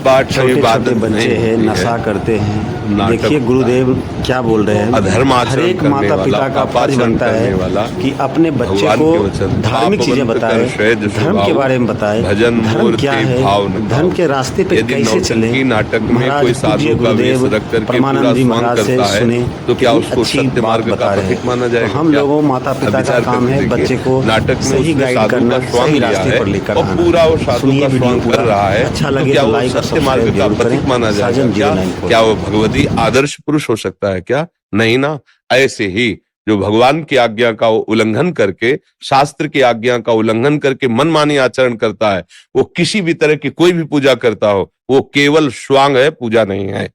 पाठ छोटे इबादत छोटे बच्चे नहीं हैं, होती नशा है, करते हैं। नाटक देखिए होता गुरुदेव क्या बोल रहे हैं, अधर्म हर आचरण एक करने माता वाला, पिता का फर्ज पापाचरण बनता करने है वाला कि अपने बच्चे भगवान को के वचन धार्मिक चीजें पापवंत कर बताए, श्वेत धर्म के स्वभाव बारे में बताए, भजन धर्म क्या मूर्ति है, भाव न धर्म पाओ। के रास्ते पे यदि कैसे चले। नौटंकी नाटक में महाराज कोई पूज्य साधु का वेश गुरुदेव रख करके पूरा परमानंद जी स्वांग महाराज से करता है सुने, तो क्या कितनी उसको अच्छी सत्य बात मार्ग का बता रहे पथिक माना हैं। तो जाएगा हम क्या? लोगों माता अब पिता का विचार काम करके है बच्चे देखिए, को नाटक में सही उसने गाइड साधु करना, का स्वांग सही लिया रास्ते है पर लेकर और आना। पूरा वो साधु सुनिए का वीडियो स्वांग कर पूरा, रहा है अच्छा तो लगे क्या तो वो लाइक और सत्य मार्ग सब्सक्राइब का जरूर पथिक करें। माना जाएगा साजन क्या? 09 क्या वो भगवती आदर्श पुरुष हो सकता है क्या? नहीं ना। ऐसे ही जो भगवान की आज्ञा का उल्लंघन करके, शास्त्र की आज्ञा का उल्लंघन करके मनमानी आचरण करता है, वो किसी भी तरह की कोई भी पूजा करता हो, वो केवल स्वांग है, पूजा नहीं है।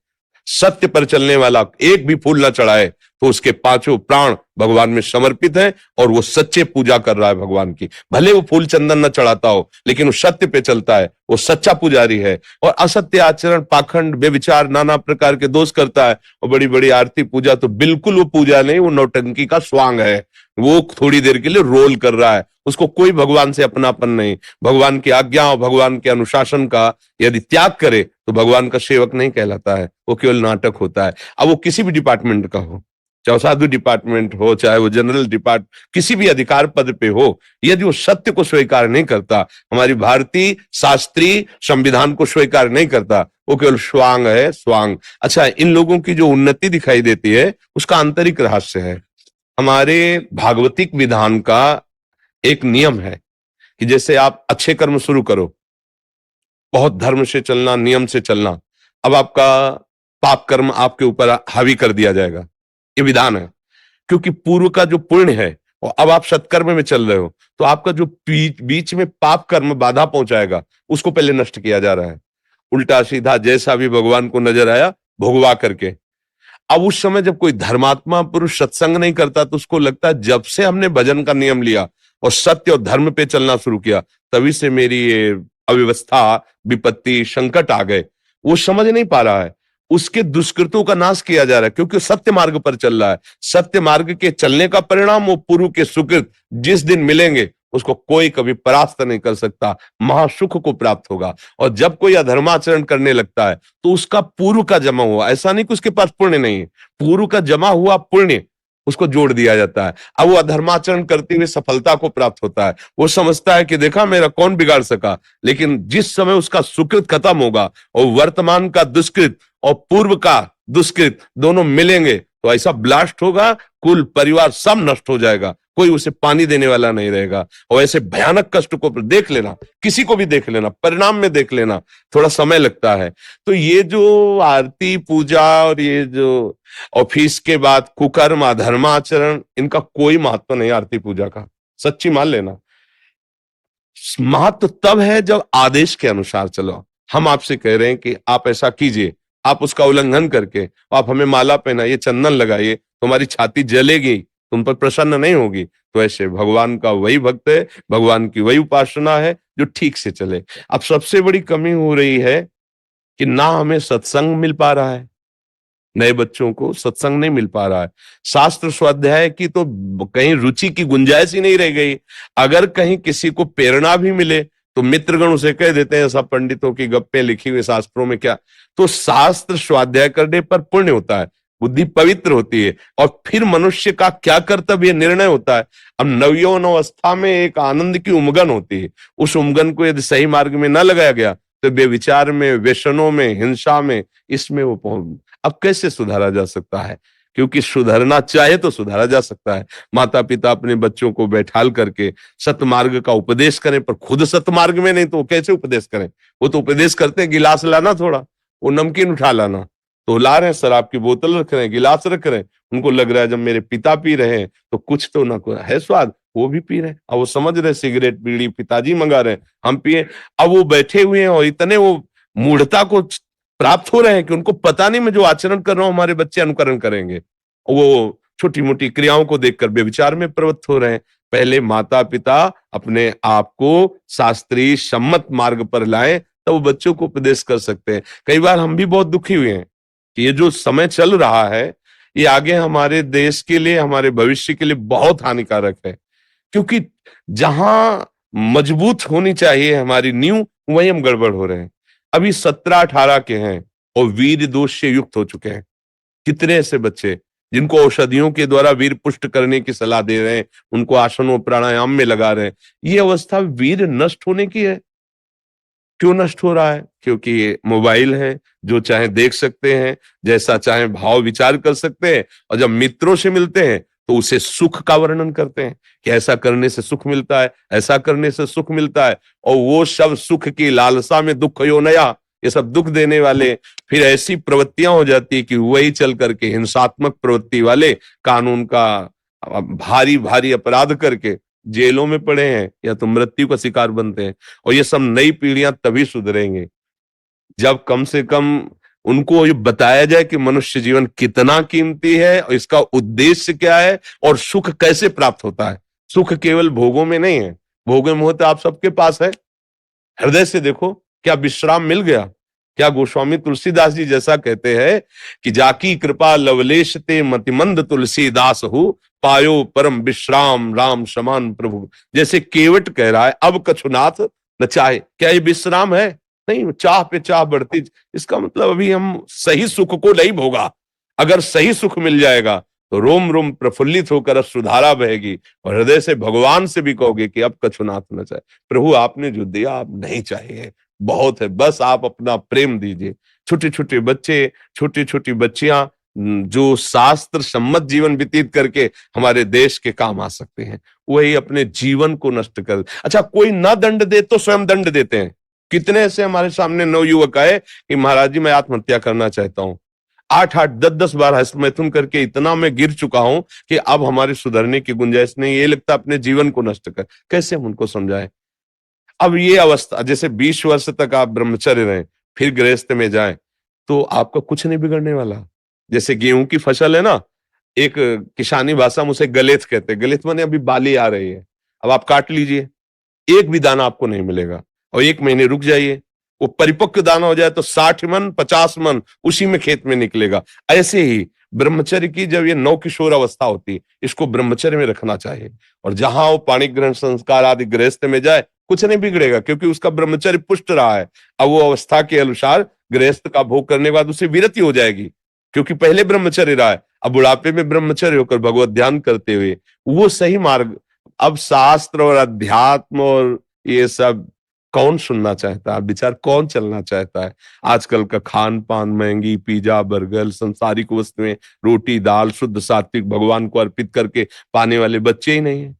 सत्य पर चलने वाला एक भी फूल न चढ़ाए तो उसके पांचों प्राण भगवान में समर्पित हैं और वो सच्चे पूजा कर रहा है भगवान की। भले वो फूल चंदन न चढ़ाता हो, लेकिन वो सत्य पे चलता है, वो सच्चा पुजारी है। और असत्य आचरण, पाखंड, बेविचार, नाना प्रकार के दोष करता है और बड़ी बड़ी आरती पूजा, तो बिल्कुल वो पूजा नहीं, वो नौटंकी का स्वांग है। वो थोड़ी देर के लिए रोल कर रहा है, उसको कोई भगवान से अपनापन नहीं। भगवान की आज्ञा और भगवान के अनुशासन का यदि त्याग करे तो भगवान का सेवक नहीं कहलाता है, वो केवल नाटक होता है। अब वो किसी भी डिपार्टमेंट का हो, चाहे साधु डिपार्टमेंट हो, चाहे वो जनरल किसी भी अधिकार पद पे हो, यदि वो सत्य को स्वीकार नहीं करता, हमारी भारतीय शास्त्रीय संविधान को स्वीकार नहीं करता, वो केवल स्वांग है, स्वांग। अच्छा, इन लोगों की जो उन्नति दिखाई देती है उसका आंतरिक रहस्य है। हमारे भागवतिक विधान का एक नियम है कि जैसे आप अच्छे कर्म शुरू करो, बहुत धर्म से चलना, नियम से चलना, अब आपका पाप कर्म आपके ऊपर हावी कर दिया जाएगा, ये विधान है। क्योंकि पूर्व का जो पुण्य है और अब आप सत्कर्म में चल रहे हो, तो आपका जो बीच में पाप कर्म बाधा पहुंचाएगा, उसको पहले नष्ट किया जा रहा है। उल्टा सीधा जैसा भी भगवान को नजर आया भोगवा करके। अब उस समय जब कोई धर्मात्मा पुरुष सत्संग नहीं करता तो उसको लगता है जब से हमने भजन का नियम लिया और सत्य और धर्म पे चलना शुरू किया, तभी से मेरी ये अव्यवस्था, विपत्ति, संकट आ गए। वो समझ नहीं पा रहा है, उसके दुष्कृतों का नाश किया जा रहा है क्योंकि सत्य मार्ग पर चल रहा है। सत्य मार्ग के चलने का परिणाम वो पूर्व के सुकृत जिस दिन मिलेंगे उसको कोई कभी परास्त नहीं कर सकता, महासुख को प्राप्त होगा। और जब कोई अधर्माचरण करने लगता है तो उसका पूर्व का जमा हुआ, ऐसा नहीं कि उसके पास पुण्य नहीं है, पूर्व का जमा हुआ पुण्य उसको जोड़ दिया जाता है। अब वो अधर्माचरण करते हुए सफलता को प्राप्त होता है। वो समझता है कि देखा मेरा कौन बिगाड़ सका, लेकिन जिस समय उसका सुकृत खत्म होगा और वर्तमान का दुष्कृत और पूर्व का दुष्कृत दोनों मिलेंगे तो ऐसा ब्लास्ट होगा, कुल परिवार सब नष्ट हो जाएगा, कोई उसे पानी देने वाला नहीं रहेगा। और ऐसे भयानक कष्ट को देख लेना, किसी को भी देख लेना, परिणाम में देख लेना, थोड़ा समय लगता है। तो ये जो आरती पूजा और ये जो ऑफिस के बाद कुकर्म, अधर्माचरण, इनका कोई महत्व नहीं आरती पूजा का, सच्ची मान लेना। महत्व तब है जब आदेश के अनुसार चलो। हम आपसे कह रहे हैं कि आप ऐसा कीजिए, आप उसका उल्लंघन करके आप हमें माला पहनाइए, चंदन लगाइए, तुम्हारी छाती जलेगी, तुम पर प्रसन्न नहीं होगी। तो ऐसे भगवान का वही भक्त है, भगवान की वही उपासना है जो ठीक से चले। अब सबसे बड़ी कमी हो रही है कि ना हमें सत्संग मिल पा रहा है, नए बच्चों को सत्संग नहीं मिल पा रहा है। शास्त्र स्वाध्याय की तो कहीं रुचि की गुंजाइश ही नहीं रह गई। अगर कहीं किसी को प्रेरणा भी मिले तो मित्रगण उसे कह देते हैं सब पंडितों की गप्पे लिखी हुई शास्त्रों में क्या। तो शास्त्र स्वाध्याय करने पर पुण्य होता है, बुद्धि पवित्र होती है और फिर मनुष्य का क्या कर्तव्य निर्णय होता है। अब नवयौवन अवस्था में एक आनंद की उमगन होती है, उस उमगन को यदि सही मार्ग में न लगाया गया तो बेविचार में, व्यसनों में, हिंसा में, इसमें वो अब कैसे सुधारा जा सकता है? क्योंकि सुधरना चाहे तो सुधारा जा सकता है। माता पिता अपने बच्चों को बैठाल करके सतमार्ग का उपदेश करें, पर खुद सतमार्ग में नहीं तो वो कैसे उपदेश करें? वो तो उपदेश करते हैं गिलास लाना, थोड़ा वो नमकीन उठा लाना, तो ला रहे हैं, शराब की बोतल रख रहे हैं, गिलास रख रहे हैं, उनको लग रहा है जब मेरे पिता पी रहे हैं तो कुछ तो ना कुछ है स्वाद, वो भी पी रहे हैं। अब वो समझ रहे सिगरेट बीड़ी पिताजी मंगा रहे हैं, हम पिए। अब वो बैठे हुए हैं और इतने वो मूढ़ता को प्राप्त हो रहे हैं कि उनको पता नहीं मैं जो आचरण कर रहा हूं हमारे बच्चे अनुकरण करेंगे। वो छोटी मोटी क्रियाओं को देखकर व्यभिचार में प्रवृत्त हो रहे हैं। पहले माता पिता अपने आप को शास्त्रीय सम्मत मार्ग पर लाएं, तब वो बच्चों को उपदेश कर सकते हैं। कई बार हम भी बहुत दुखी हुए हैं कि ये जो समय चल रहा है ये आगे हमारे देश के लिए, हमारे भविष्य के लिए बहुत हानिकारक है। क्योंकि जहां मजबूत होनी चाहिए हमारी नींव, वहीं हम गड़बड़ हो रहे हैं। अभी 17-18 के हैं और वीर दोष से युक्त हो चुके हैं। कितने ऐसे बच्चे जिनको औषधियों के द्वारा वीर पुष्ट करने की सलाह दे रहे हैं, उनको आसनों प्राणायाम में लगा रहे हैं। ये अवस्था वीर नष्ट होने की है। क्यों नष्ट हो रहा है? क्योंकि ये मोबाइल है, जो चाहे देख सकते हैं, जैसा चाहे भाव विचार कर सकते हैं, और जब मित्रों से मिलते हैं तो उसे सुख का वर्णन करते हैं कि ऐसा करने से सुख मिलता है, ऐसा करने से सुख मिलता है, और वो सब सुख की लालसा में दुख यो नया, ये सब दुख देने वाले फिर ऐसी प्रवृत्तियां हो जाती है कि वही चल करके हिंसात्मक प्रवृत्ति वाले कानून का भारी भारी अपराध करके जेलों में पड़े हैं या तो मृत्यु का शिकार बनते हैं। और ये सब नई पीढ़ियां तभी सुधरेंगे जब कम से कम उनको ये बताया जाए कि मनुष्य जीवन कितना कीमती है और इसका उद्देश्य क्या है और सुख कैसे प्राप्त होता है। सुख केवल भोगों में नहीं है, भोगों में होता आप सबके पास है। हृदय से देखो, क्या विश्राम मिल गया? क्या गोस्वामी तुलसीदास जी जैसा कहते हैं कि जाकी कृपा लवलेश ते मतिमंद तुलसीदास हो, पायो परम विश्राम राम समान प्रभु। जैसे केवट कह रहा है अब कछुनाथ न चाहे, क्या ये विश्राम है? नहीं, चाह पे चाह बढ़ती। इसका मतलब अभी हम सही सुख को नहीं भोगा। अगर सही सुख मिल जाएगा तो रोम रोम प्रफुल्लित होकर सुधारा बहेगी और हृदय से भगवान से भी कहोगे कि अब कछुनाथ न चाहे। प्रभु आपने जो दिया आप नहीं चाहिए, बहुत है, बस आप अपना प्रेम दीजिए। छोटे छोटे बच्चे, छोटी छोटी बच्चियां जो शास्त्र सम्मत जीवन व्यतीत करके हमारे देश के काम आ सकते हैं, वही अपने जीवन को नष्ट कर। अच्छा, कोई ना दंड दे तो स्वयं दंड देते हैं। कितने ऐसे हमारे सामने नवयुवक आए कि महाराज जी मैं आत्महत्या करना चाहता हूं। 8-8 10-10 बार हस्तमैथुन करके इतना मैं गिर चुका हूं कि अब हमारे सुधरने की गुंजाइश नहीं, ये लगता अपने जीवन को नष्ट कर। कैसे हम उनको समझाएं? अब ये अवस्था, जैसे 20 वर्ष तक आप ब्रह्मचर्य रहे, फिर गृहस्थ में जाएं तो आपका कुछ नहीं बिगड़ने वाला। जैसे गेहूं की फसल है ना, एक किसानी भाषा में उसे गलेत कहते हैं। गलेत माने अभी बाली आ रही है, अब आप काट लीजिए, एक भी दाना आपको नहीं मिलेगा और 1 महीने रुक जाइए, वो परिपक्व दाना हो जाए तो 60 मन 50 मन उसी में खेत में निकलेगा। ऐसे ही ब्रह्मचर्य की जब ये नव किशोर अवस्था होती है, इसको ब्रह्मचर्य में रखना चाहिए। और जहां वो पाणी ग्रहण संस्कार आदि गृहस्थ में जाए कुछ नहीं बिगड़ेगा, क्योंकि उसका ब्रह्मचर्य पुष्ट रहा है। अब वो अवस्था के अनुसार गृहस्थ का भोग करने के बाद उसे विरति हो जाएगी, क्योंकि पहले ब्रह्मचर्य रहा है। अब बुढ़ापे में ब्रह्मचर्य होकर भगवत ध्यान करते हुए वो सही मार्ग। अब शास्त्र और अध्यात्म और ये सब कौन सुनना चाहता है? विचार कौन चलना चाहता है? आजकल का खान पान, महंगी पिज्जा बर्गर, संसारिक वस्तुएं, रोटी दाल शुद्ध सात्विक भगवान को अर्पित करके पाने वाले बच्चे ही नहीं है।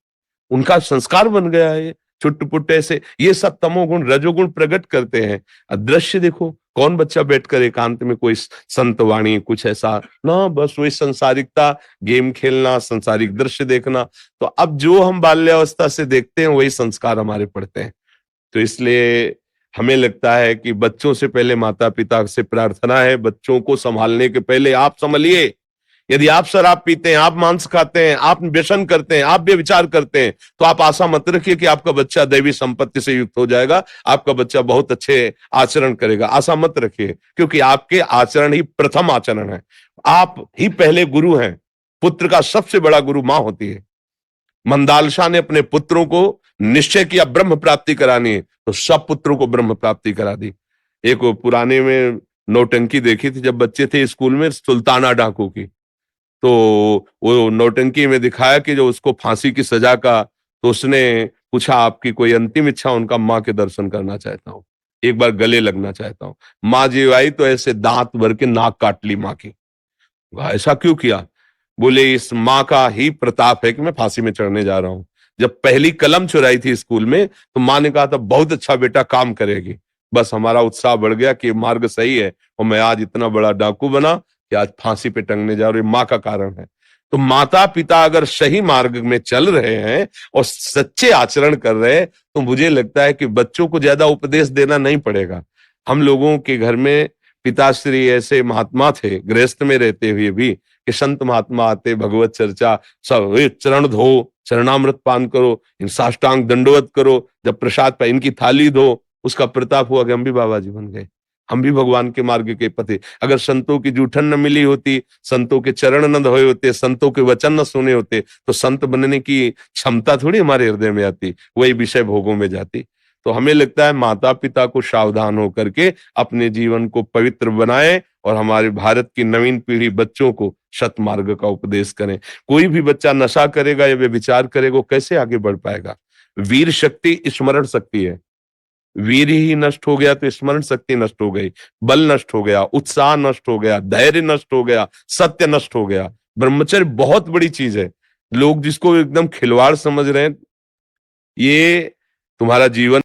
उनका संस्कार बन गया है छुट्ट-पुट्ट ऐसे। ये सब तमोगुण रजोगुण प्रकट करते हैं। दृश्य देखो, कौन बच्चा बैठकर एकांत में कोई संत वाणी कुछ ऐसा ना, बस वही संसारिकता, गेम खेलना, संसारिक दृश्य देखना। तो अब जो हम बाल्यावस्था से देखते हैं वही संस्कार हमारे पड़ते हैं। तो इसलिए हमें लगता है कि बच्चों से पहले माता पिता से प्रार्थना है, बच्चों को संभालने के पहले आप संभलिए। यदि आप शराब पीते हैं, आप मांस खाते हैं, आप व्यसन करते हैं, आप व्यभिचार करते हैं, तो आप आशा मत रखिए कि आपका बच्चा दैवी संपत्ति से युक्त हो जाएगा, आपका बच्चा बहुत अच्छे आचरण करेगा। आशा मत रखिए, क्योंकि आपके आचरण ही प्रथम आचरण है। आप ही पहले गुरु हैं। पुत्र का सबसे बड़ा गुरु मां होती है। मंदालशा ने अपने पुत्रों को निश्चय किया ब्रह्म प्राप्ति करानी है, तो सब पुत्रों को ब्रह्म प्राप्ति करा दी। एक वो पुराने में नौटंकी देखी थी जब बच्चे थे स्कूल में, सुल्ताना डाकू की। तो वो नौटंकी में दिखाया कि जो उसको फांसी की सजा का, तो उसने पूछा आपकी कोई अंतिम इच्छा? उनका माँ के दर्शन करना चाहता हूँ, एक बार गले लगना चाहता हूँ। माँ जी आई तो ऐसे दांत भर के नाक काट ली माँ की। ऐसा क्यों किया? बोले इस माँ का ही प्रताप है कि मैं फांसी में चढ़ने जा रहा हूं। जब पहली कलम चुराई थी स्कूल में तो माँ ने कहा था बहुत अच्छा बेटा, काम करेगी। बस हमारा उत्साह बढ़ गया कि मार्ग सही है और मैं आज इतना बड़ा डाकू बना कि आज फांसी पे टंगने जा रहा हूं। माँ का कारण है। तो माता पिता अगर सही मार्ग में चल रहे हैं और सच्चे आचरण कर रहे हैं तो मुझे लगता है कि बच्चों को ज्यादा उपदेश देना नहीं पड़ेगा। हम लोगों के घर में पिताश्री ऐसे महात्मा थे गृहस्थ में रहते हुए भी कि संत महात्मा आते, भगवत चर्चा, सब चरण धो, चरणामृत पान करो, इन साष्टांग दंडवत करो, जब प्रसाद पाए इनकी थाली धो। उसका प्रताप हुआ कि हम भी बाबा जी बन गए, हम भी भगवान के मार्ग के पथे। अगर संतों की जूठन न मिली होती, संतों के चरण न धोए होते, संतों के वचन न सुने होते, तो संत बनने की क्षमता थोड़ी हमारे हृदय में आती, वही विषय भोगों में जाती। तो हमें लगता है माता पिता को सावधान होकर के अपने जीवन को पवित्र बनाएं और हमारे भारत की नवीन पीढ़ी बच्चों को सतमार्ग का उपदेश करें। कोई भी बच्चा नशा करेगा या व्यभिचार करेगा, वो कैसे आगे बढ़ पाएगा? वीर शक्ति स्मरण शक्ति है। वीर ही नष्ट हो गया तो स्मरण शक्ति नष्ट हो गई, बल नष्ट हो गया, उत्साह नष्ट हो गया, धैर्य नष्ट हो गया, सत्य नष्ट हो गया। ब्रह्मचर्य बहुत बड़ी चीज है। लोग जिसको एकदम खिलवाड़ समझ रहे हैं, ये तुम्हारा जीवन